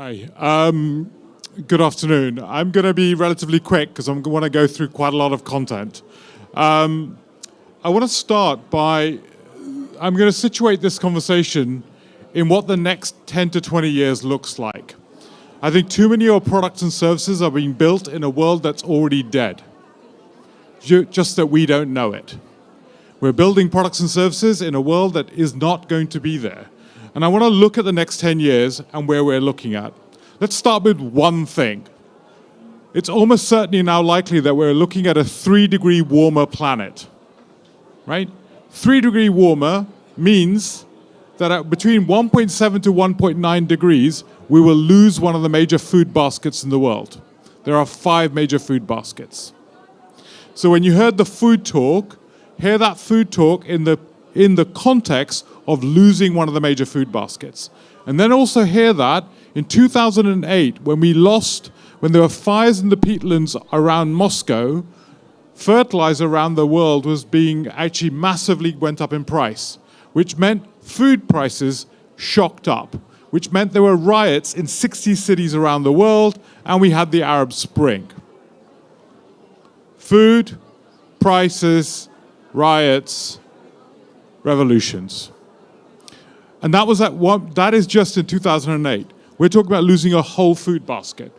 Hi. Good afternoon. I'm going to be relatively quick because I want to go through quite a lot of content. I want to start by, I'm going to situate this conversation in what the next 10 to 20 years looks like. I think too many of our products and services are being built in a world that's already dead, just that we don't know it. We're building products and services in a world that is not going to be there. And I want to look at the next 10 years and where we're looking at. Let's start with one thing. It's almost certainly now likely that we're looking at a 3-degree warmer planet, right? 3-degree warmer means that at between 1.7 to 1.9 degrees, we will lose one of the major food baskets in the world. There are 5 major food baskets. So when you heard the food talk, hear that food talk in the context of losing one of the major food baskets. And then also hear that in 2008, when there were fires in the peatlands around Moscow, fertilizer around the world was being actually massively went up in price, which meant food prices shocked up, which meant there were riots in 60 cities around the world, and we had the Arab Spring. Food, prices, riots, revolutions. And that is just in 2008. We're talking about losing a whole food basket.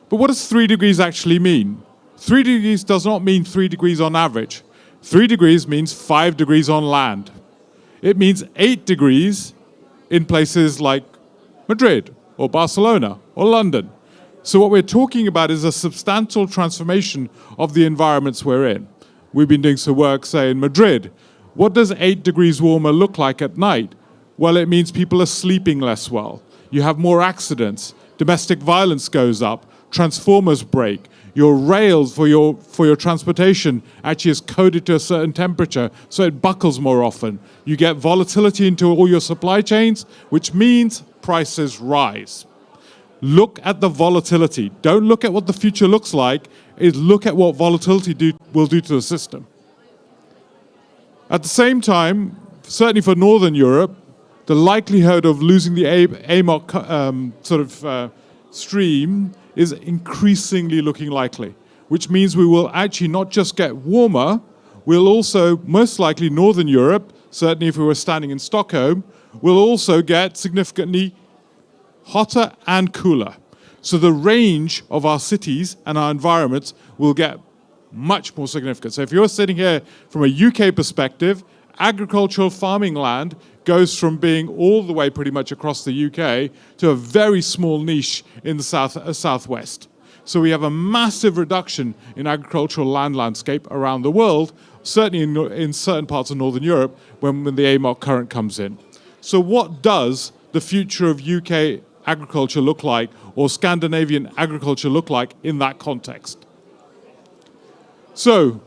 But what does 3 degrees actually mean? 3 degrees does not mean 3 degrees on average. 3 degrees means 5 degrees on land. It means 8 degrees in places like Madrid or Barcelona or London. So what we're talking about is a substantial transformation of the environments we're in. We've been doing some work, say, in Madrid. What does 8 degrees warmer look like at night? Well, it means people are sleeping less well. You have more accidents. Domestic violence goes up. Transformers break. Your rails for your transportation actually is coded to a certain temperature, so it buckles more often. You get volatility into all your supply chains, which means prices rise. Look at the volatility. Don't look at what the future looks like. Look at what volatility will do to the system. At the same time, certainly for Northern Europe, the likelihood of losing the AMOC stream is increasingly looking likely, which means we will actually not just get warmer, we'll also, most likely Northern Europe, certainly if we were standing in Stockholm, will also get significantly hotter and cooler. So the range of our cities and our environments will get much more significant. So if you're sitting here from a UK perspective, agricultural farming land goes from being all the way pretty much across the UK to a very small niche in the southwest. So we have a massive reduction in agricultural land landscape around the world, certainly in certain parts of Northern Europe when the AMOC current comes in. So what does the future of UK agriculture look like, or Scandinavian agriculture look like in that context? So,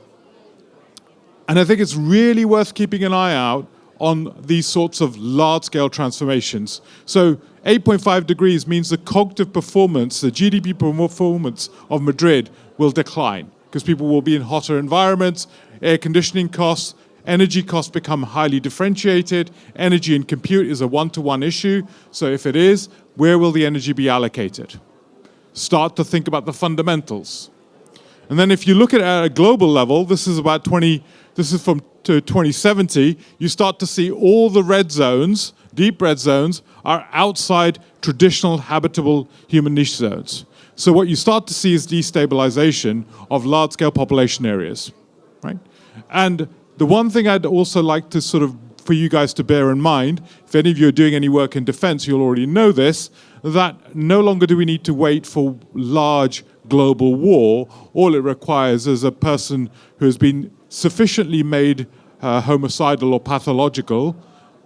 and I think it's really worth keeping an eye out on these sorts of large-scale transformations. So 8.5 degrees means the cognitive performance, the GDP performance of Madrid will decline because people will be in hotter environments, air conditioning costs, energy costs become highly differentiated, energy and compute is a one-to-one issue. So if it is, where will the energy be allocated? Start to think about the fundamentals. And then if you look at it at a global level, this is from to 2070, you start to see all the red zones, deep red zones, are outside traditional habitable human niche zones. So what you start to see is destabilization of large-scale population areas, right? And the one thing I'd also like to for you guys to bear in mind, if any of you are doing any work in defense, you'll already know this, that no longer do we need to wait for large global war. All it requires is a person who has been sufficiently made homicidal or pathological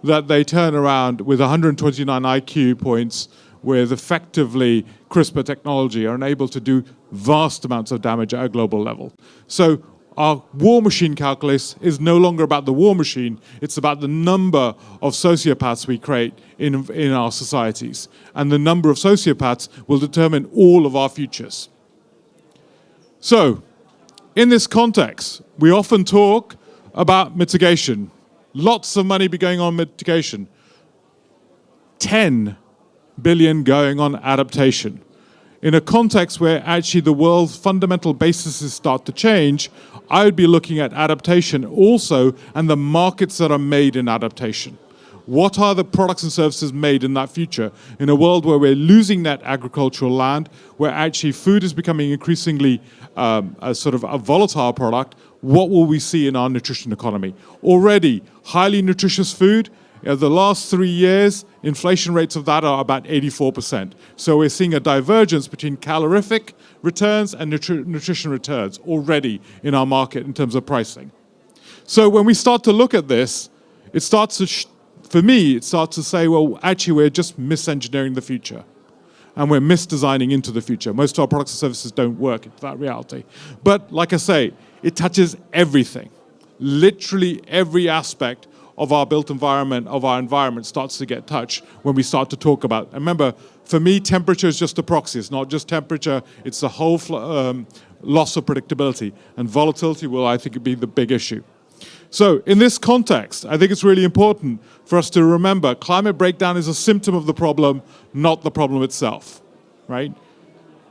that they turn around with 129 IQ points with effectively CRISPR technology are able to do vast amounts of damage at a global level. So our war machine calculus is no longer about the war machine, it's about the number of sociopaths we create in our societies. And the number of sociopaths will determine all of our futures. So, in this context, we often talk about mitigation. Lots of money be going on mitigation. 10 billion going on adaptation. In a context where actually the world's fundamental bases start to change, I would be looking at adaptation also and the markets that are made in adaptation. What are the products and services made in that future? In a world where we're losing that agricultural land, where actually food is becoming increasingly a sort of a volatile product, what will we see in our nutrition economy? Already, highly nutritious food, the last 3 years, inflation rates of that are about 84%. So we're seeing a divergence between calorific returns and nutrition returns already in our market in terms of pricing. So when we start to look at this, it starts to, for me, it starts to say, well, actually, we're just misengineering the future. And we're misdesigning into the future. Most of our products and services don't work into that reality. But like I say, it touches everything. Literally every aspect of our built environment, of our environment, starts to get touched when we start to talk about. And remember, for me, temperature is just a proxy. It's not just temperature, it's the whole loss of predictability. And volatility will, I think, be the big issue. So in this context, I think it's really important for us to remember climate breakdown is a symptom of the problem, not the problem itself, right?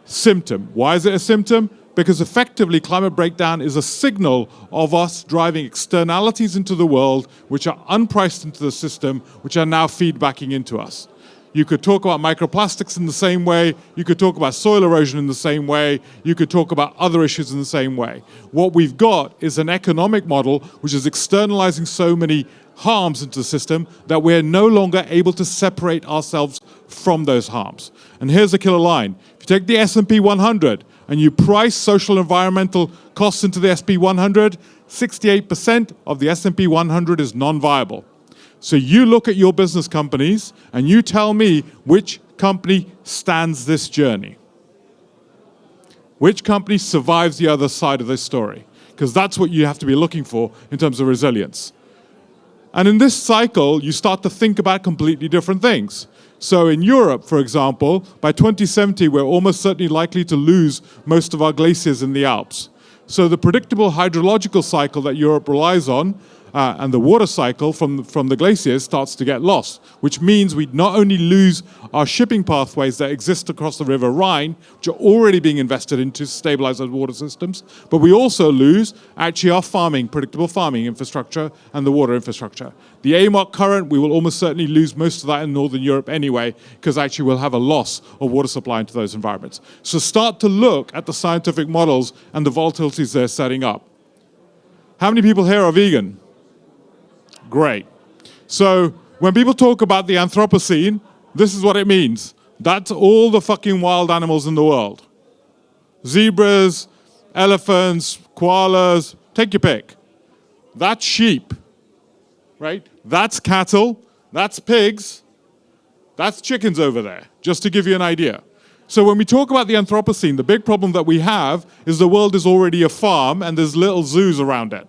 Symptom. Why is it a symptom? Because effectively climate breakdown is a signal of us driving externalities into the world which are unpriced into the system, which are now feedbacking into us. You could talk about microplastics in the same way, you could talk about soil erosion in the same way, you could talk about other issues in the same way. What we've got is an economic model which is externalizing so many harms into the system that we're no longer able to separate ourselves from those harms. And here's the killer line. If you take the S&P 100 and you price social and environmental costs into the S&P 100, 68% of the S&P 100 is non-viable. So you look at your business companies and you tell me which company stands this journey. Which company survives the other side of this story? Because that's what you have to be looking for in terms of resilience. And in this cycle, you start to think about completely different things. So in Europe, for example, by 2070, we're almost certainly likely to lose most of our glaciers in the Alps. So the predictable hydrological cycle that Europe relies on and the water cycle from the glaciers starts to get lost, which means we not only lose our shipping pathways that exist across the River Rhine, which are already being invested into to stabilize those water systems, but we also lose actually our farming, predictable farming infrastructure and the water infrastructure. The AMOC current, we will almost certainly lose most of that in Northern Europe anyway, because actually we'll have a loss of water supply into those environments. So start to look at the scientific models and the volatilities they're setting up. How many people here are vegan? Great. So when people talk about the Anthropocene, this is what it means. That's all the fucking wild animals in the world. Zebras, elephants, koalas, take your pick. That's sheep, right? That's cattle, that's pigs, that's chickens over there, just to give you an idea. So when we talk about the Anthropocene, the big problem that we have is the world is already a farm and there's little zoos around it,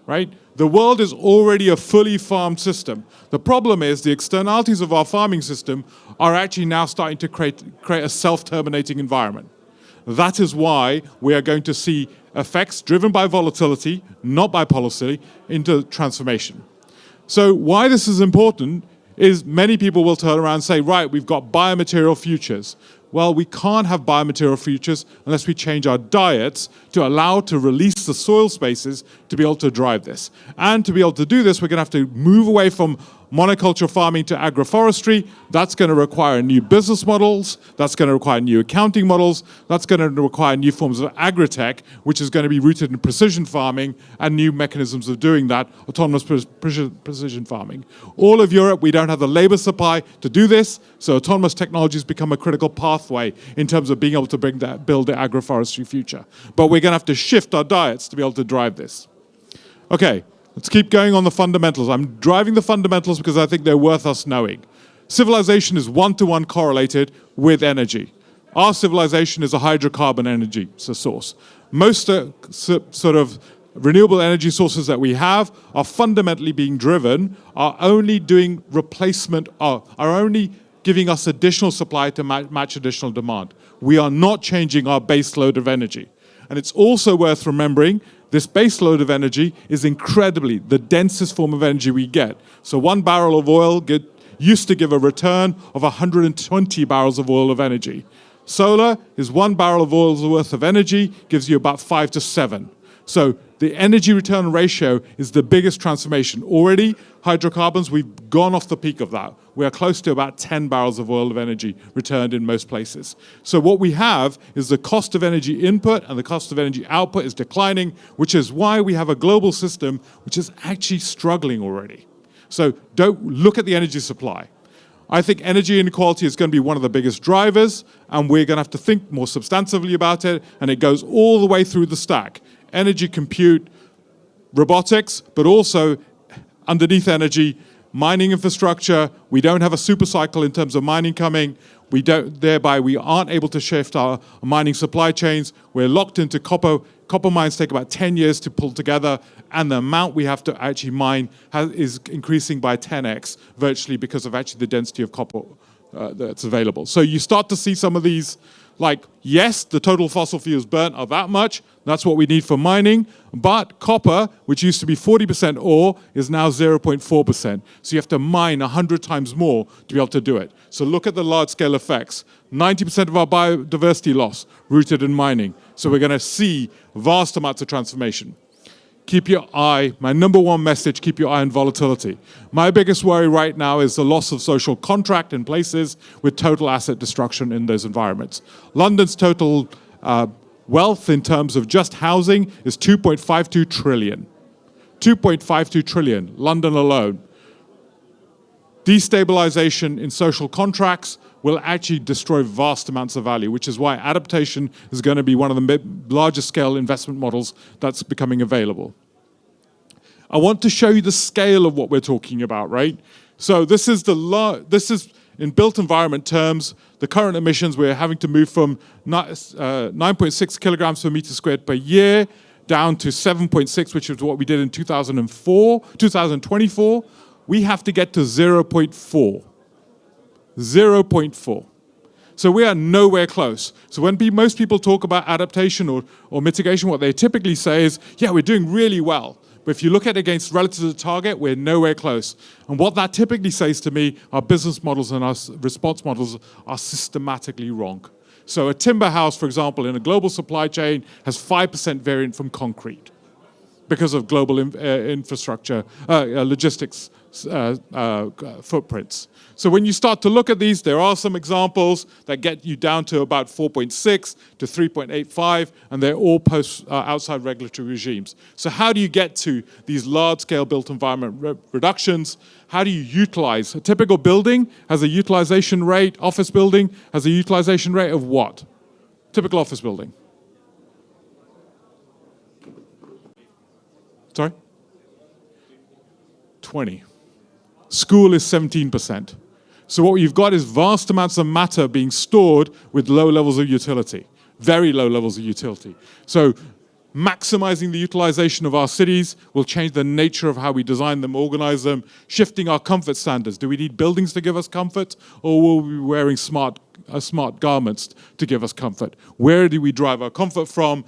right? The world is already a fully farmed system. The problem is the externalities of our farming system are actually now starting to create a self-terminating environment. That is why we are going to see effects driven by volatility, not by policy, into transformation. So why this is important is many people will turn around and say, right, we've got biomaterial futures. Well, we can't have biomaterial futures unless we change our diets to allow to release the soil spaces to be able to drive this. And to be able to do this, we're going to have to move away from monoculture farming to agroforestry. That's going to require new business models. That's going to require new accounting models. That's going to require new forms of agri-tech, which is going to be rooted in precision farming and new mechanisms of doing that, autonomous precision farming. All of Europe, we don't have the labor supply to do this, so autonomous technologies become a critical pathway in terms of being able to build the agroforestry future. But we're going to have to shift our diets to be able to drive this. Okay. Let's keep going on the fundamentals. I'm driving the fundamentals because I think they're worth us knowing. Civilization is one-to-one correlated with energy. Our civilization is a hydrocarbon energy source. Most sort of renewable energy sources that we have are fundamentally being driven, are only doing replacement, are only giving us additional supply to match additional demand. We are not changing our base load of energy. And it's also worth remembering this base load of energy is incredibly the densest form of energy we get. So 1 barrel of oil used to give a return of 120 barrels of oil of energy. Solar is 1 barrel of oil's worth of energy, gives you about 5 to 7. So the energy return ratio is the biggest transformation. Already, hydrocarbons, we've gone off the peak of that. We are close to about 10 barrels of oil of energy returned in most places. So what we have is the cost of energy input and the cost of energy output is declining, which is why we have a global system which is actually struggling already. So don't look at the energy supply. I think energy inequality is going to be one of the biggest drivers, and we're going to have to think more substantively about it, and it goes all the way through the stack. Energy, compute, robotics, but also underneath energy, mining infrastructure. We don't have a super cycle in terms of mining coming. Thereby we aren't able to shift our mining supply chains. We're locked into copper. Copper mines take about 10 years to pull together, and the amount we have to actually mine is increasing by 10x, virtually because of actually the density of copper that's available. So you start to see some of these, like, yes, the total fossil fuels burnt are that much. That's what we need for mining. But copper, which used to be 40% ore, is now 0.4%. So you have to mine 100 times more to be able to do it. So look at the large-scale effects. 90% of our biodiversity loss rooted in mining. So we're going to see vast amounts of transformation. Keep your eye, my number one message, keep your eye on volatility. My biggest worry right now is the loss of social contract in places with total asset destruction in those environments. London's total wealth in terms of just housing is 2.52 trillion. 2.52 trillion, London alone. Destabilization in social contracts will actually destroy vast amounts of value, which is why adaptation is going to be one of the largest scale investment models that's becoming available. I want to show you the scale of what we're talking about, right? So this is in built environment terms, the current emissions, we're having to move from 9.6 kilograms per meter squared per year down to 7.6, which is what we did in 2024. We have to get to 0.4. 0.4. So we are nowhere close. So when most people talk about adaptation or mitigation, what they typically say is, yeah, we're doing really well. But if you look at it against relative to the target, we're nowhere close. And what that typically says to me, our business models and our response models are systematically wrong. So a timber house, for example, in a global supply chain has 5% variant from concrete because of global infrastructure, logistics footprints. So when you start to look at these, there are some examples that get you down to about 4.6 to 3.85, and they're all outside regulatory regimes. So how do you get to these large-scale built environment reductions? How do you utilize? A typical building has a utilization rate, office building has a utilization rate of what? Typical office building. Sorry? 20. School is 17%. So what you've got is vast amounts of matter being stored with low levels of utility, very low levels of utility. So maximizing the utilization of our cities will change the nature of how we design them, organize them, shifting our comfort standards. Do we need buildings to give us comfort, or will we be wearing smart garments to give us comfort? Where do we drive our comfort from?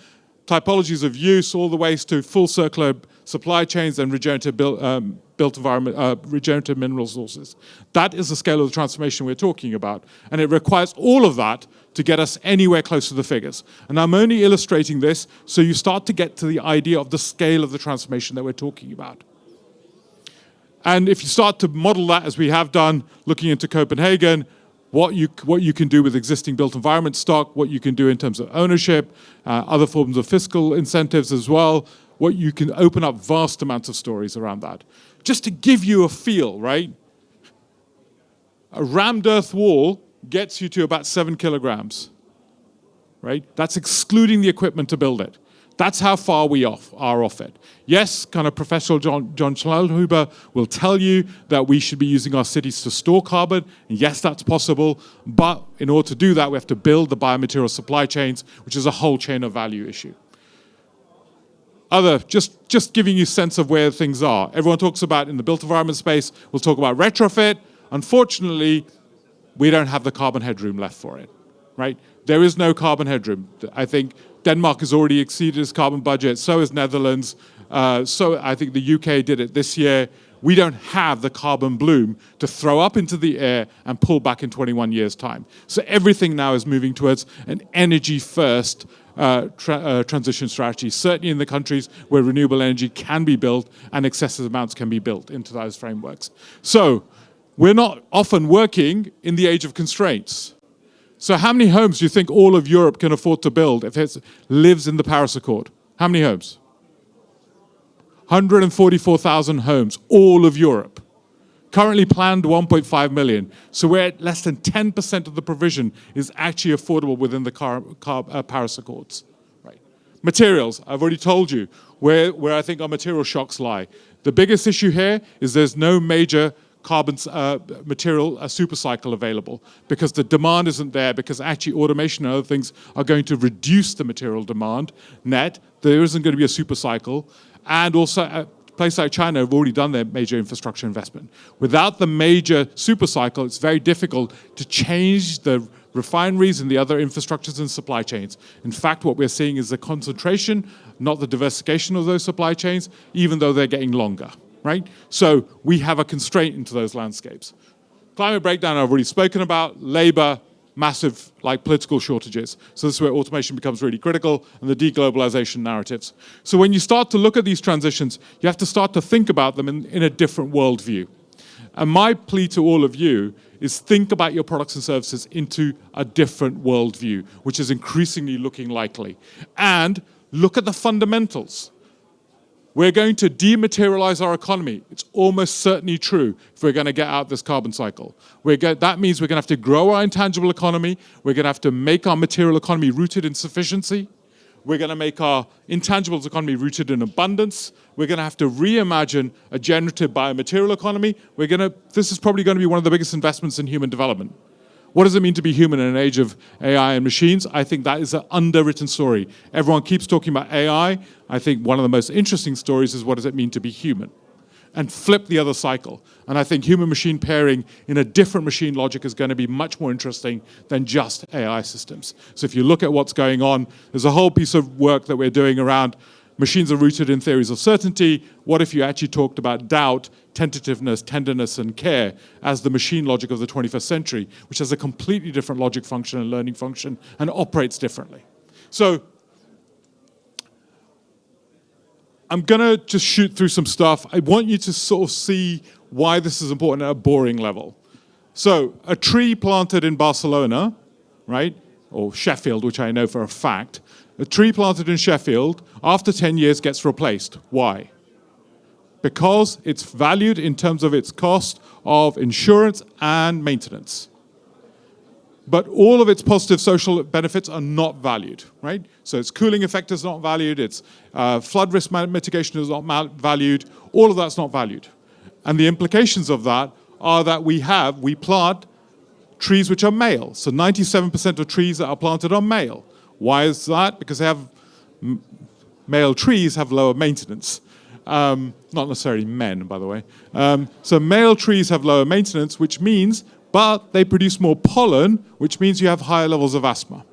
Typologies of use, all the ways to full circular supply chains and regenerative built environment, regenerative mineral sources. That is the scale of the transformation we're talking about. And it requires all of that to get us anywhere close to the figures. And I'm only illustrating this so you start to get to the idea of the scale of the transformation that we're talking about. And if you start to model that, as we have done, looking into Copenhagen, what you can do with existing built environment stock, what you can do in terms of ownership, other forms of fiscal incentives as well, what you can open up vast amounts of stories around that. Just to give you a feel, right? A rammed earth wall gets you to about 7 kilograms, right? That's excluding the equipment to build it. That's how far we are off it. Yes, kind of Professor John Schallhuber will tell you that we should be using our cities to store carbon. And yes, that's possible. But in order to do that, we have to build the biomaterial supply chains, which is a whole chain of value issue. Just giving you a sense of where things are. Everyone talks about, in the built environment space, we'll talk about retrofit. Unfortunately, we don't have the carbon headroom left for it, right? There is no carbon headroom. I think Denmark has already exceeded its carbon budget, so has Netherlands. So I think the UK did it this year. we don't have the carbon bloom to throw up into the air and pull back in 21 years' time. So everything now is moving towards an energy-first transition strategy, certainly in the countries where renewable energy can be built and excessive amounts can be built into those frameworks. So we're not often working in the age of constraints. So how many homes do you think all of Europe can afford to build if it lives in the Paris Accord? How many homes? 144,000 homes, all of Europe. Currently planned 1.5 million. So we're at less than 10% of the provision is actually affordable within the Paris Accords. Right. Materials, I've already told you where I think our material shocks lie. The biggest issue here is there's no major carbon material super cycle available because the demand isn't there, because actually automation and other things are going to reduce the material demand net. There isn't going to be a super cycle. And also, a place like China have already done their major infrastructure investment. Without the major super cycle, it's very difficult to change the refineries and the other infrastructures and supply chains. In fact, what we're seeing is the concentration, not the diversification of those supply chains, even though they're getting longer, right? So we have a constraint into those landscapes. Climate breakdown I've already spoken about, labor, massive political shortages. So this is where automation becomes really critical, and the deglobalization narratives. So when you start to look at these transitions, you have to start to think about them in a different worldview. And my plea to all of you is think about your products and services into a different worldview, which is increasingly looking likely. And look at the fundamentals. We're going to dematerialize our economy. It's almost certainly true if we're going to get out this carbon cycle. That means we're going to have to grow our intangible economy. We're going to have to make our material economy rooted in sufficiency. We're going to make our intangibles economy rooted in abundance. We're going to have to reimagine a generative biomaterial economy. This is probably going to be one of the biggest investments in human development. What does it mean to be human in an age of AI and machines? I think that is an underwritten story. Everyone keeps talking about AI. I think one of the most interesting stories is what does it mean to be human? And flip the other cycle. And I think human-machine pairing in a different machine logic is going to be much more interesting than just AI systems. So if you look at what's going on, there's a whole piece of work that we're doing around machines are rooted in theories of certainty. What if you actually talked about doubt, tentativeness, tenderness, and care as the machine logic of the 21st century, which has a completely different logic function and learning function and operates differently. So I'm going to just shoot through some stuff. I want you to sort of see why this is important at a boring level. So a tree planted in Barcelona, right, or Sheffield, which I know for a fact, a tree planted in Sheffield, after 10 years gets replaced. Why? Because it's valued in terms of its cost of insurance and maintenance. But all of its positive social benefits are not valued, right? So its cooling effect is not valued, its flood risk mitigation is not valued, all of that's not valued. And the implications of that are that we plant trees which are male. So 97% of trees that are planted are male. Why is that? Because male trees have lower maintenance. Not necessarily men, by the way. So male trees have lower maintenance, which means, but they produce more pollen, which means you have higher levels of asthma.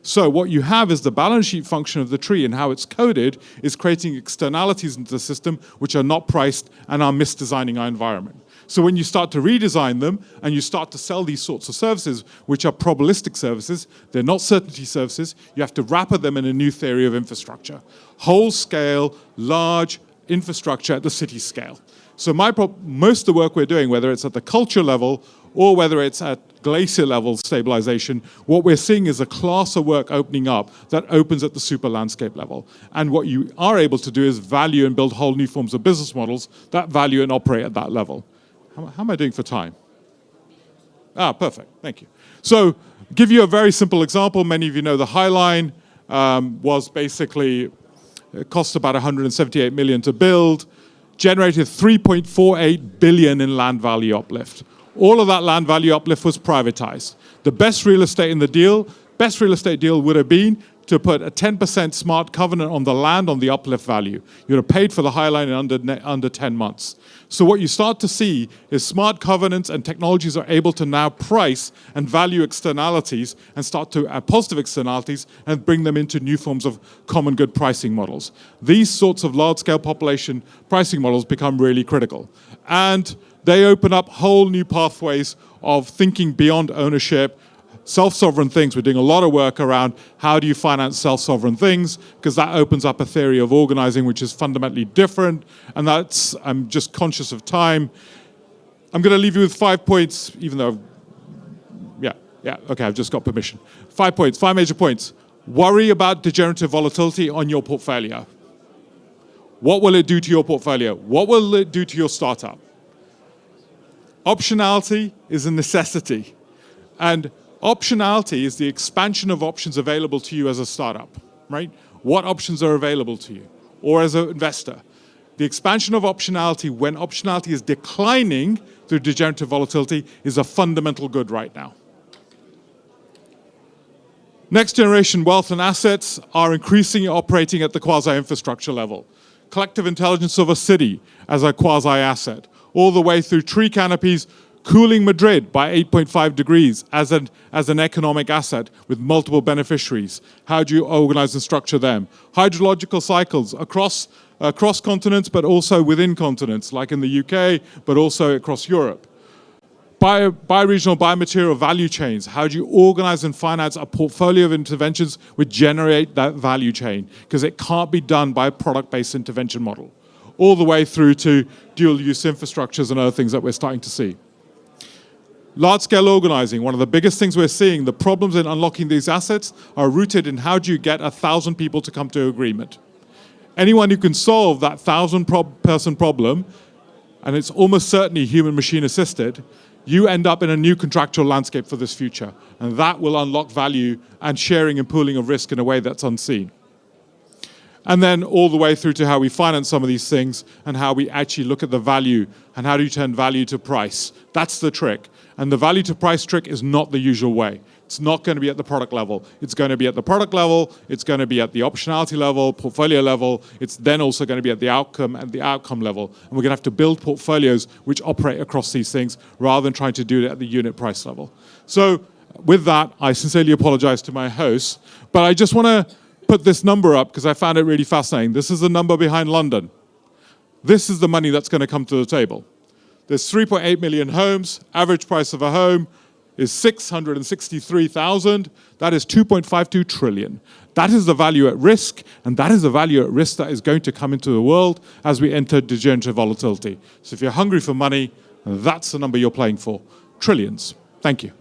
So what you have is the balance sheet function of the tree and how it's coded is creating externalities into the system which are not priced and are misdesigning our environment. So when you start to redesign them and you start to sell these sorts of services, which are probabilistic services, they're not certainty services, you have to wrap them in a new theory of infrastructure. Whole scale, large infrastructure at the city scale. So most of the work we're doing, whether it's at the culture level or whether it's at glacier level stabilization, what we're seeing is a class of work opening up that opens at the super landscape level. And what you are able to do is value and build whole new forms of business models that value and operate at that level. How am I doing for time? Perfect, thank you. So, give you a very simple example. Many of you know the High Line was basically, it cost about 178 million to build, generated 3.48 billion in land value uplift. All of that land value uplift was privatized. The best real estate deal would have been to put a 10% smart covenant on the land on the uplift value. You'd have paid for the High Line in under 10 months. So what you start to see is smart covenants and technologies are able to now price and value externalities and start to add positive externalities and bring them into new forms of common good pricing models. These sorts of large-scale population pricing models become really critical. And they open up whole new pathways of thinking beyond ownership, self-sovereign things. We're doing a lot of work around how do you finance self-sovereign things, because that opens up a theory of organizing which is fundamentally different, and that's, I'm just conscious of time. I'm going to leave you with 5 points, even though, okay, I've just got permission. 5 points, 5 major points. Worry about degenerative volatility on your portfolio. What will it do to your portfolio? What will it do to your startup? Optionality is a necessity, and optionality is the expansion of options available to you as a startup, right? What options are available to you, or as an investor? The expansion of optionality when optionality is declining through degenerative volatility is a fundamental good right now. Next generation wealth and assets are increasingly operating at the quasi-infrastructure level. Collective intelligence of a city as a quasi-asset, all the way through tree canopies, cooling Madrid by 8.5 degrees as an economic asset with multiple beneficiaries. How do you organize and structure them? Hydrological cycles across continents, but also within continents, like in the UK, but also across Europe. Bioregional biomaterial value chains. How do you organize and finance a portfolio of interventions which generate that value chain? Because it can't be done by a product-based intervention model. All the way through to dual-use infrastructures and other things that we're starting to see. Large-scale organizing, one of the biggest things we're seeing, the problems in unlocking these assets are rooted in how do you get 1,000 people to come to agreement. Anyone who can solve that 1,000-person problem, and it's almost certainly human-machine assisted, you end up in a new contractual landscape for this future. And that will unlock value and sharing and pooling of risk in a way that's unseen. And then all the way through to how we finance some of these things and how we actually look at the value and how do you turn value to price. That's the trick. And the value to price trick is not the usual way. It's not going to be at the product level. It's going to be at the product level. It's going to be at the optionality level, portfolio level. It's then also going to be at the outcome and the outcome level. And we're going to have to build portfolios which operate across these things rather than trying to do it at the unit price level. So with that, I sincerely apologize to my hosts, but I just want to put this number up because I found it really fascinating. This is the number behind London. This is the money that's going to come to the table. There's 3.8 million homes. Average price of a home is 663,000. That is 2.52 trillion. That is the value at risk, and that is the value at risk that is going to come into the world as we enter degenerative volatility. So if you're hungry for money, that's the number you're playing for. Trillions. Thank you.